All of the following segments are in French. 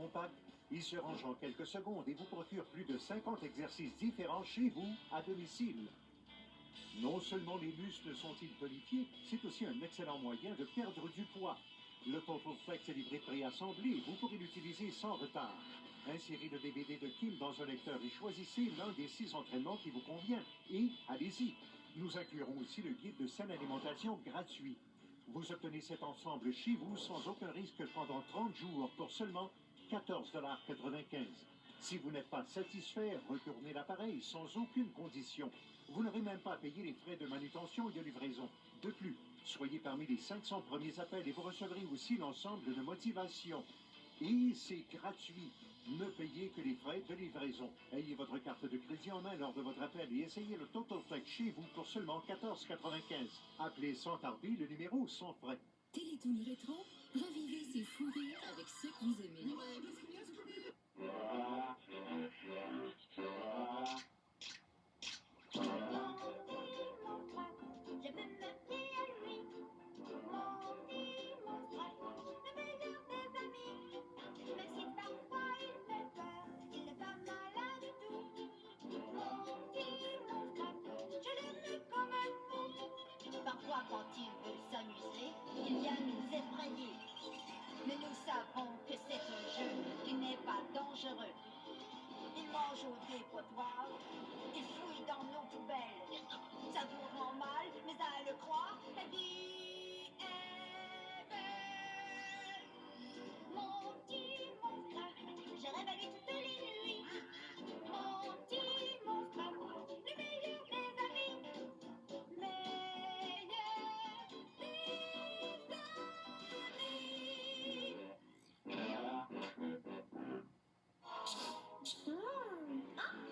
compact, il se range en quelques secondes et vous procure plus de 50 exercices différents chez vous, à domicile. Non seulement les muscles sont-ils tonifiés, c'est aussi un excellent moyen de perdre du poids. Le Total Flex est livré préassemblé, vous pourrez l'utiliser sans retard. Insérez le DVD de Kim dans un lecteur et choisissez l'un des 6 entraînements qui vous convient. Et allez-y. Nous inclurons aussi le guide de saine alimentation gratuit. Vous obtenez cet ensemble chez vous sans aucun risque pendant 30 jours pour seulement 14,95 $. Si vous n'êtes pas satisfait, retournez l'appareil sans aucune condition. Vous n'aurez même pas à payer les frais de manutention et de livraison. De plus, soyez parmi les 500 premiers appels et vous recevrez aussi l'ensemble de motivation. Et c'est gratuit. Ne payez que les frais de livraison. Ayez votre carte de crédit en main lors de votre appel et essayez le Total Flex chez vous pour seulement 14,95 $. Appelez sans tarder le numéro sans frais. Télétoon rétro, revivez ces fous rires avec ceux que vous aimez. Parfois, quand il veut s'amuser, il vient nous effrayer. Mais nous savons que c'est un jeu qui n'est pas dangereux. Il mange au dépotoir, il fouille dans nos poubelles. Ça vous rend mal, mais à le croire, la vie est belle. Mon petit monstre, je rêve à lui toutes les nuits. Mon petit monstre, le meilleur des amis.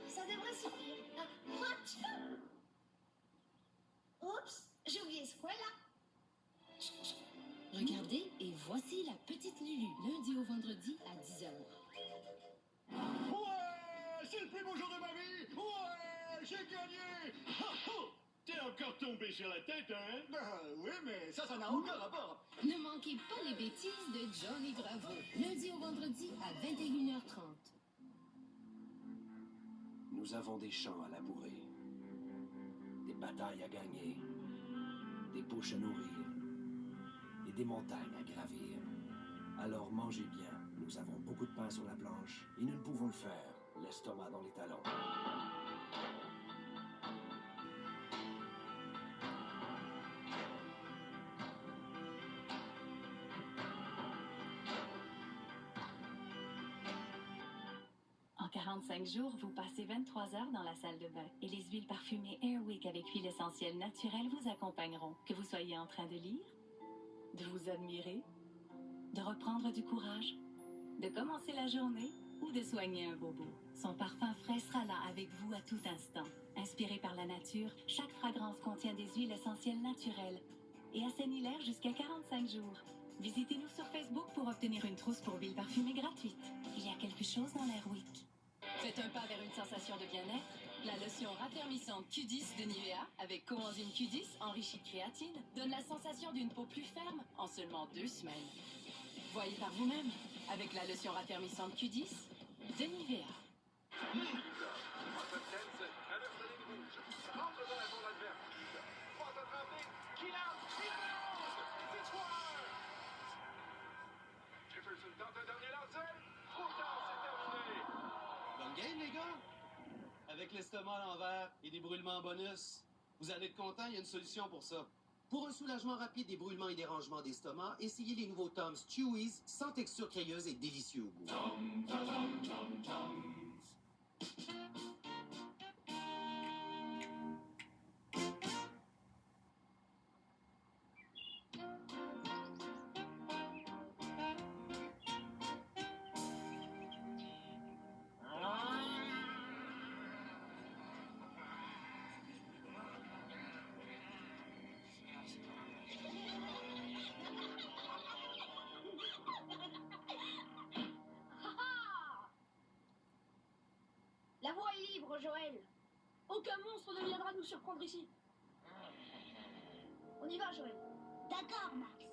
Ça devrait suffire. Oups, j'ai oublié ce coin-là. Regardez, et voici la petite Lulu, lundi au vendredi à 10 h. Ouais, c'est le plus beau jour de ma vie. Ouais, j'ai gagné. T'es encore tombé sur la tête, hein? Oui, mais ça n'a aucun rapport. Ne manquez pas les bêtises de Johnny Bravo, lundi au vendredi à 21h30. Nous avons des champs à labourer, des batailles à gagner, des bouches à nourrir et des montagnes à gravir. Alors mangez bien, nous avons beaucoup de pain sur la planche et nous ne pouvons le faire, l'estomac dans les talons. En 45 jours, vous passez 23 heures dans la salle de bain et les huiles parfumées Airwick avec huile essentielle naturelle vous accompagneront. Que vous soyez en train de lire, de vous admirer, de reprendre du courage, de commencer la journée ou de soigner un bobo. Son parfum frais sera là avec vous à tout instant. Inspiré par la nature, chaque fragrance contient des huiles essentielles naturelles et assainit l'air jusqu'à 45 jours. Visitez-nous sur Facebook pour obtenir une trousse pour huile parfumée gratuite. Il y a quelque chose dans l'Airwick. Faites un pas vers une sensation de bien-être. La lotion raffermissante Q10 de Nivea avec coenzyme Q10 enrichie de créatine donne la sensation d'une peau plus ferme en seulement 2 semaines. Voyez par vous-même avec la lotion raffermissante Q10 de Nivea. Jefferson tente un dernier lancer. Pourtant, c'est terminé. Bonne game, les gars! Avec l'estomac à l'envers et des brûlements en bonus, vous allez être contents, il y a une solution pour ça. Pour un soulagement rapide des brûlements et dérangements d'estomac, essayez les nouveaux Tom's Chewies, sans texture crayeuse et délicieux au goût. La voie est libre, Joël. Aucun monstre ne viendra nous surprendre ici. On y va, Joël. D'accord, Max.